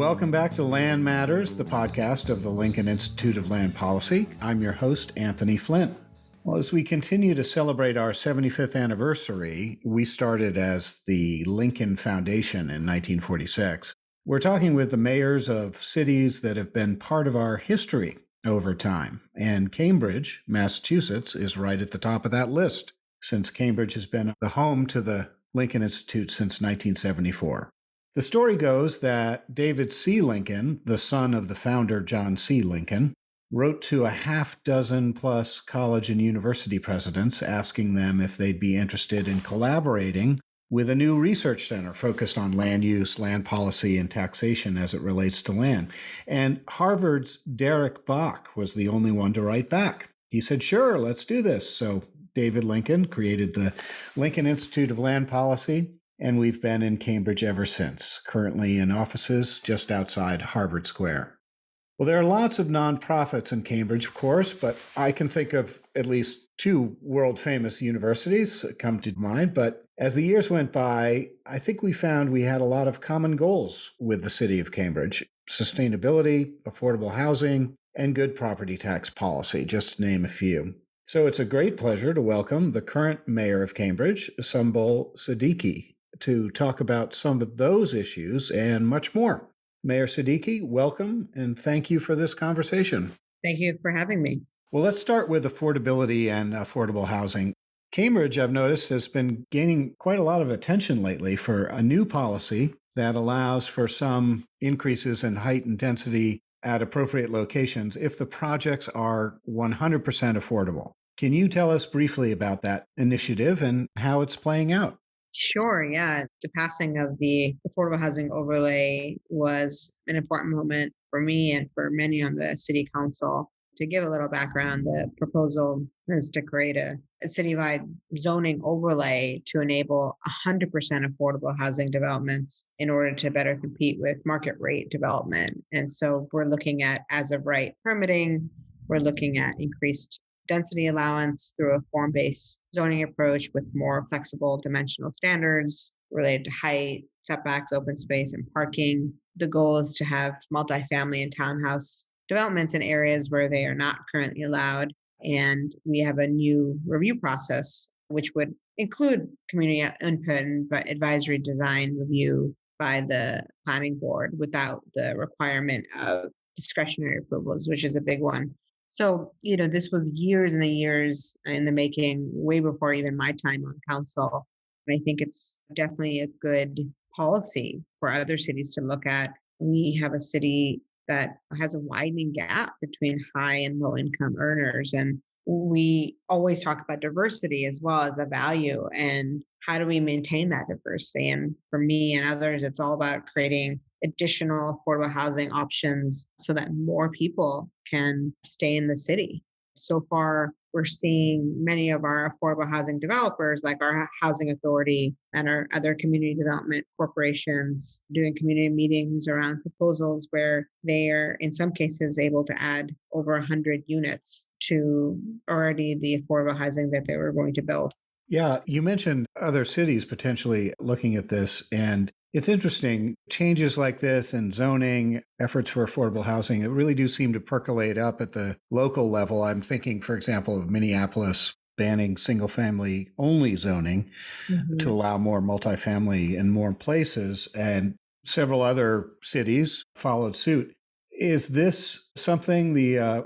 welcome back to Land Matters, the podcast of the Lincoln Institute of Land Policy. I'm your host, Anthony Flint. Well, as we continue to celebrate our 75th anniversary, we started as the Lincoln Foundation in 1946. We're talking with the mayors of cities that have been part of our history over time. And Cambridge, Massachusetts, is right at the top of that list, since Cambridge has been the home to the Lincoln Institute since 1974. The story goes that David C. Lincoln, the son of the founder John C. Lincoln, wrote to a half dozen plus college and university presidents asking them if they'd be interested in collaborating with a new research center focused on land use, land policy, and taxation as it relates to land. And Harvard's Derek Bach was the only one to write back. He said, sure, let's do this. So David Lincoln created the Lincoln Institute of Land Policy, and we've been in Cambridge ever since, currently in offices just outside Harvard Square. Well, there are lots of nonprofits in Cambridge, of course, but I can think of at least two world-famous universities that come to mind. But as the years went by, I think we found we had a lot of common goals with the city of Cambridge: sustainability, affordable housing, and good property tax policy, just to name a few. So it's a great pleasure to welcome the current mayor of Cambridge, Sumbul Siddiqui, to talk about some of those issues and much more. Mayor Siddiqui, welcome, and thank you for this conversation. Thank you for having me. Well, let's start with affordability and affordable housing. Cambridge, I've noticed, has been gaining quite a lot of attention lately for a new policy that allows for some increases in height and density at appropriate locations if the projects are 100% affordable. Can you tell us briefly about that initiative and how it's playing out? Sure, yeah. The passing of the affordable housing overlay was an important moment for me and for many on the city council. To give a little background, the proposal is to create a citywide zoning overlay to enable 100% affordable housing developments in order to better compete with market rate development. And so we're looking at as of right permitting, we're looking at increased density allowance through a form-based zoning approach with more flexible dimensional standards related to height, setbacks, open space, and parking. The goal is to have multifamily and townhouse developments in areas where they are not currently allowed. And we have a new review process, which would include community input and advisory design review by the planning board without the requirement of discretionary approvals, which is a big one. So, this was years and the years in the making, way before even my time on council. And I think it's definitely a good policy for other cities to look at. We have a city that has a widening gap between high and low income earners. And we always talk about diversity as well as a value. And how do we maintain that diversity? And for me and others, it's all about creating additional affordable housing options so that more people can stay in the city. So far, we're seeing many of our affordable housing developers, like our housing authority and our other community development corporations, doing community meetings around proposals where they are, in some cases, able to add over 100 units to already the affordable housing that they were going to build. Yeah, you mentioned other cities potentially looking at this, and it's interesting. Changes like this and zoning, efforts for affordable housing, it really do seem to percolate up at the local level. I'm thinking, for example, of Minneapolis banning single-family only zoning to allow more multifamily in more places, and several other cities followed suit. Is this something, the 100%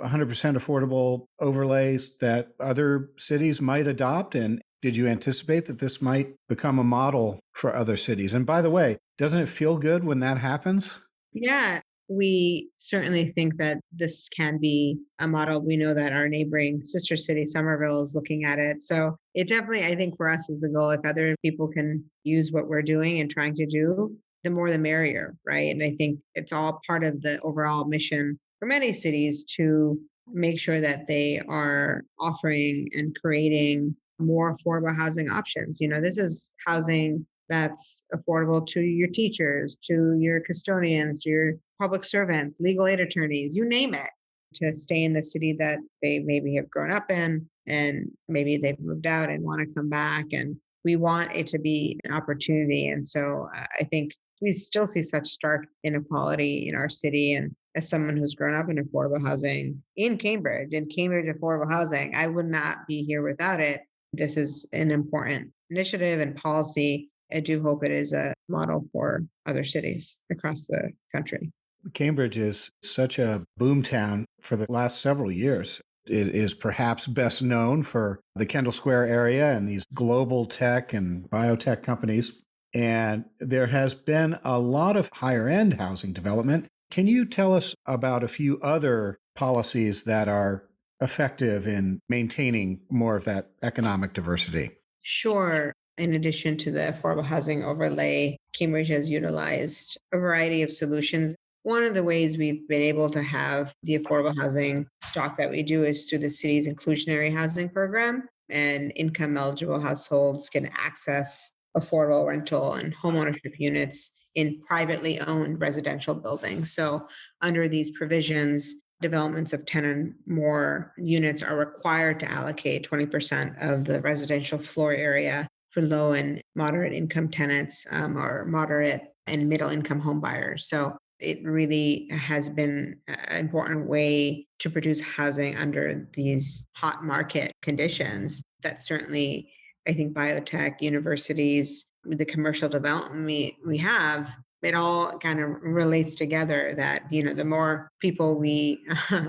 affordable overlays, that other cities might adopt? And did you anticipate that this might become a model for other cities? And by the way, doesn't it feel good when that happens? Yeah, we certainly think that this can be a model. We know that our neighboring sister city, Somerville, is looking at it. So it definitely, I think for us is the goal. If other people can use what we're doing and trying to do, the more the merrier, right? And I think it's all part of the overall mission for many cities to make sure that they are offering and creating more affordable housing options. This is housing that's affordable to your teachers, to your custodians, to your public servants, legal aid attorneys, you name it, to stay in the city that they maybe have grown up in and maybe they've moved out and want to come back. And we want it to be an opportunity. And so I think we still see such stark inequality in our city. And as someone who's grown up in affordable housing in Cambridge affordable housing, I would not be here without it. This is an important initiative and policy. I do hope it is a model for other cities across the country. Cambridge is such a boom town for the last several years. It is perhaps best known for the Kendall Square area and these global tech and biotech companies. And there has been a lot of higher end housing development. Can you tell us about a few other policies that are effective in maintaining more of that economic diversity? Sure. In addition to the affordable housing overlay, Cambridge has utilized a variety of solutions. One of the ways we've been able to have the affordable housing stock that we do is through the city's inclusionary housing program, and income eligible households can access affordable rental and homeownership units in privately owned residential buildings. So, under these provisions, developments of 10 or more units are required to allocate 20% of the residential floor area for low and moderate income tenants, or moderate and middle income home buyers. So it really has been an important way to produce housing under these hot market conditions that certainly, I think, biotech, universities, the commercial development we have, it all kind of relates together that, the more people we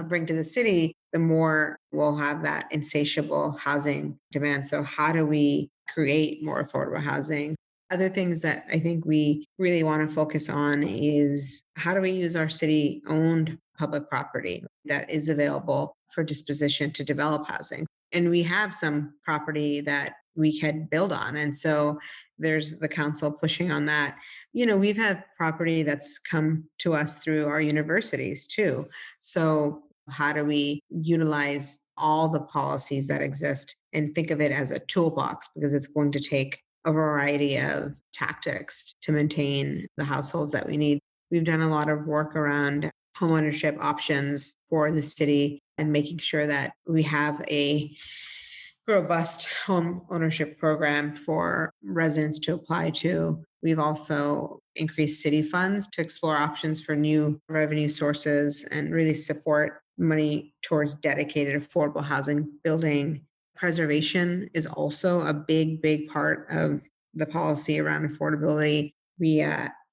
bring to the city, the more we'll have that insatiable housing demand. So how do we create more affordable housing? Other things that I think we really want to focus on is how do we use our city owned public property that is available for disposition to develop housing? And we have some property that we can build on. And so there's the council pushing on that. We've had property that's come to us through our universities too. So how do we utilize all the policies that exist and think of it as a toolbox, because it's going to take a variety of tactics to maintain the households that we need. We've done a lot of work around homeownership options for the city and making sure that we have a robust home ownership program for residents to apply to. We've also increased city funds to explore options for new revenue sources and really support money towards dedicated affordable housing building. Preservation is also a big, big part of the policy around affordability. We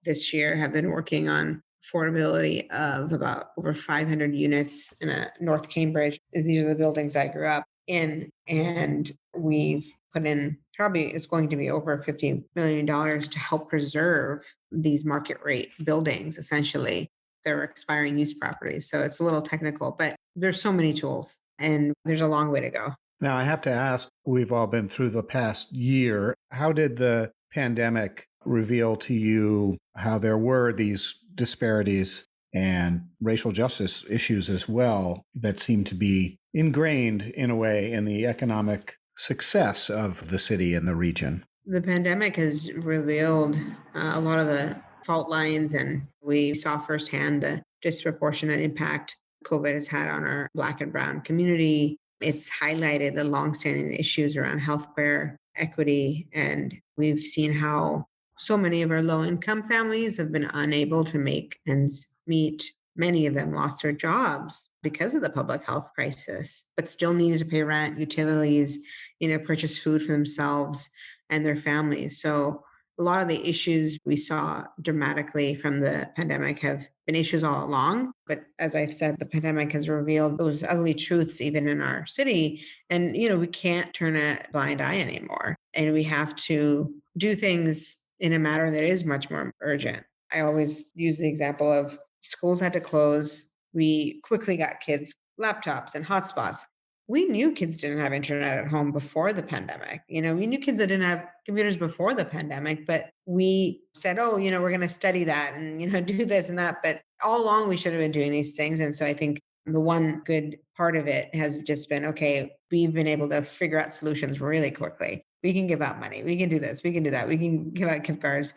this year have been working on affordability of about over 500 units in North Cambridge. These are the buildings I grew up in, and we've put in probably it's going to be over $50 million to help preserve these market rate buildings. Essentially, they're expiring use properties. So it's a little technical, but there's so many tools and there's a long way to go. Now, I have to ask, we've all been through the past year. How did the pandemic reveal to you how there were these disparities and racial justice issues as well that seem to be ingrained in a way in the economic success of the city and the region? The pandemic has revealed a lot of the fault lines, and we saw firsthand the disproportionate impact COVID has had on our Black and Brown community. It's highlighted the longstanding issues around healthcare equity, and we've seen how so many of our low-income families have been unable to make ends meet. Many of them lost their jobs because of the public health crisis, but still needed to pay rent, utilities, purchase food for themselves and their families. So a lot of the issues we saw dramatically from the pandemic have been issues all along. But as I've said, the pandemic has revealed those ugly truths even in our city. And, we can't turn a blind eye anymore. And we have to do things in a matter that is much more urgent. I always use the example of schools had to close. We quickly got kids laptops and hotspots. We knew kids didn't have internet at home before the pandemic. We knew kids that didn't have computers before the pandemic, but we said, oh, we're going to study that and, do this and that. But all along we should have been doing these things. And so I think the one good part of it has just been, okay, we've been able to figure out solutions really quickly. We can give out money. We can do this. We can do that. We can give out gift cards.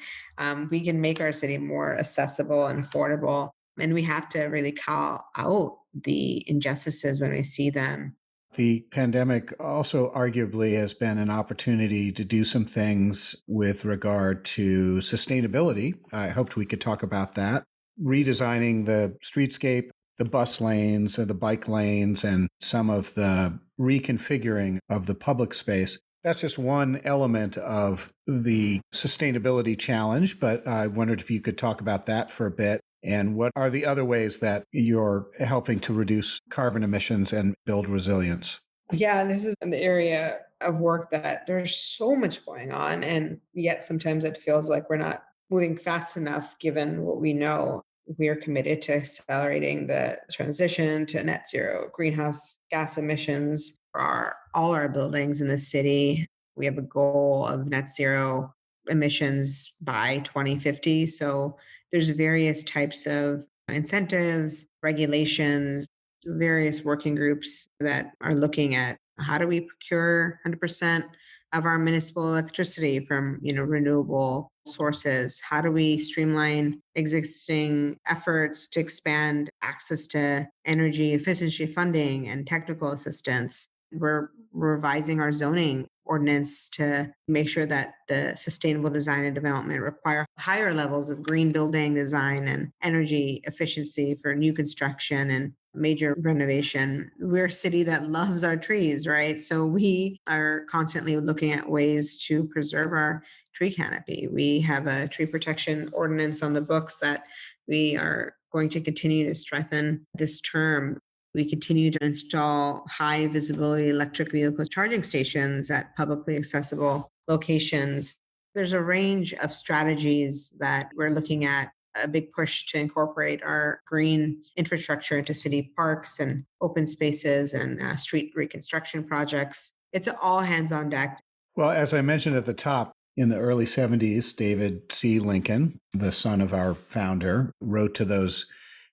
We can make our city more accessible and affordable. And we have to really call out the injustices when we see them. The pandemic also arguably has been an opportunity to do some things with regard to sustainability. I hoped we could talk about that. Redesigning the streetscape, the bus lanes and the bike lanes, and some of the reconfiguring of the public space. That's just one element of the sustainability challenge, but I wondered if you could talk about that for a bit. And what are the other ways that you're helping to reduce carbon emissions and build resilience? Yeah, this is an area of work that there's so much going on, and yet sometimes it feels like we're not moving fast enough given what we know. We are committed to accelerating the transition to net zero greenhouse gas emissions for all our buildings in the city. We have a goal of net zero emissions by 2050. So there's various types of incentives, regulations, various working groups that are looking at how do we procure 100% of our municipal electricity from renewable sources. How do we streamline existing efforts to expand access to energy efficiency funding and technical assistance? We're revising our zoning ordinance to make sure that the sustainable design and development require higher levels of green building design and energy efficiency for new construction and major renovation. We're a city that loves our trees, right? So we are constantly looking at ways to preserve our tree canopy. We have a tree protection ordinance on the books that we are going to continue to strengthen this term. We continue to install high visibility electric vehicle charging stations at publicly accessible locations. There's a range of strategies that we're looking at, a big push to incorporate our green infrastructure into city parks and open spaces and street reconstruction projects. It's all hands on deck. Well, as I mentioned at the top, in the early 70s, David C. Lincoln, the son of our founder, wrote to those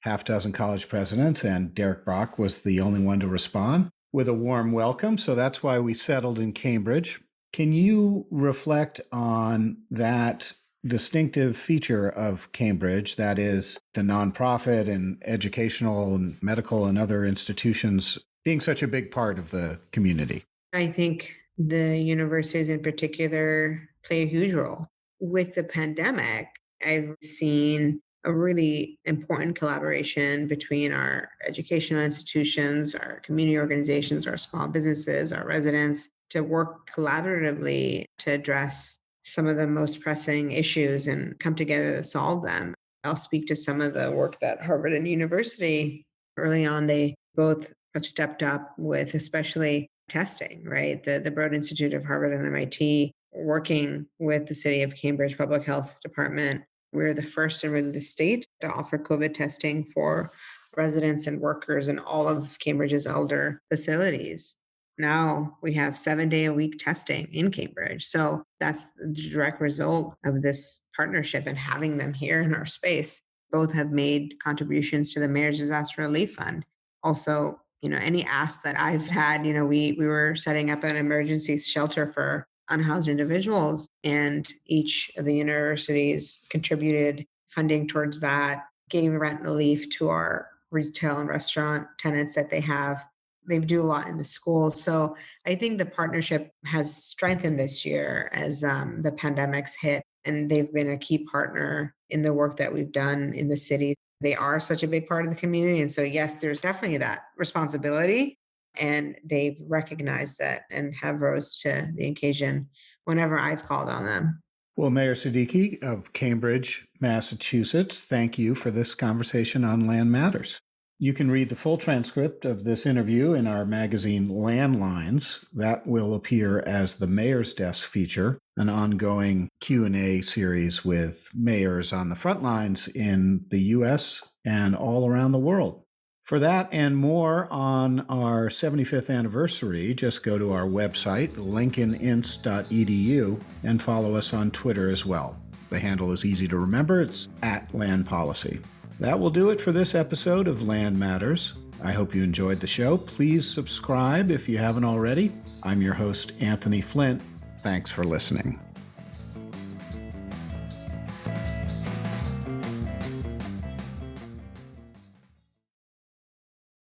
half dozen college presidents, and Derek Brock was the only one to respond with a warm welcome. So that's why we settled in Cambridge. Can you reflect on that distinctive feature of Cambridge, that is the nonprofit and educational and medical and other institutions being such a big part of the community? I think the universities in particular play a huge role. With the pandemic, I've seen a really important collaboration between our educational institutions, our community organizations, our small businesses, our residents to work collaboratively to address some of the most pressing issues and come together to solve them. I'll speak to some of the work that Harvard and University early on, they both have stepped up with, especially testing, right? The Broad Institute of Harvard and MIT working with the City of Cambridge Public Health Department. We're the first in really the state to offer COVID testing for residents and workers in all of Cambridge's elder facilities. Now we have 7-day-a-week testing in Cambridge. So that's the direct result of this partnership and having them here in our space. Both have made contributions to the Mayor's Disaster Relief Fund. Also, any ask that I've had, we were setting up an emergency shelter for unhoused individuals, and each of the universities contributed funding towards that, gave rent relief to our retail and restaurant tenants that they have. They do a lot in the schools. So I think the partnership has strengthened this year as the pandemic's hit, and they've been a key partner in the work that we've done in the city. They are such a big part of the community. And so, yes, there's definitely that responsibility. And they've recognized that and have rose to the occasion whenever I've called on them. Well, Mayor Siddiqui of Cambridge, Massachusetts, thank you for this conversation on Land Matters. You can read the full transcript of this interview in our magazine Landlines. That will appear as the Mayor's Desk feature, an ongoing Q&A series with mayors on the front lines in the U.S. and all around the world. For that and more on our 75th anniversary, just go to our website, lincolninst.edu, and follow us on Twitter as well. The handle is easy to remember. It's @LandPolicy. That will do it for this episode of Land Matters. I hope you enjoyed the show. Please subscribe if you haven't already. I'm your host, Anthony Flint. Thanks for listening.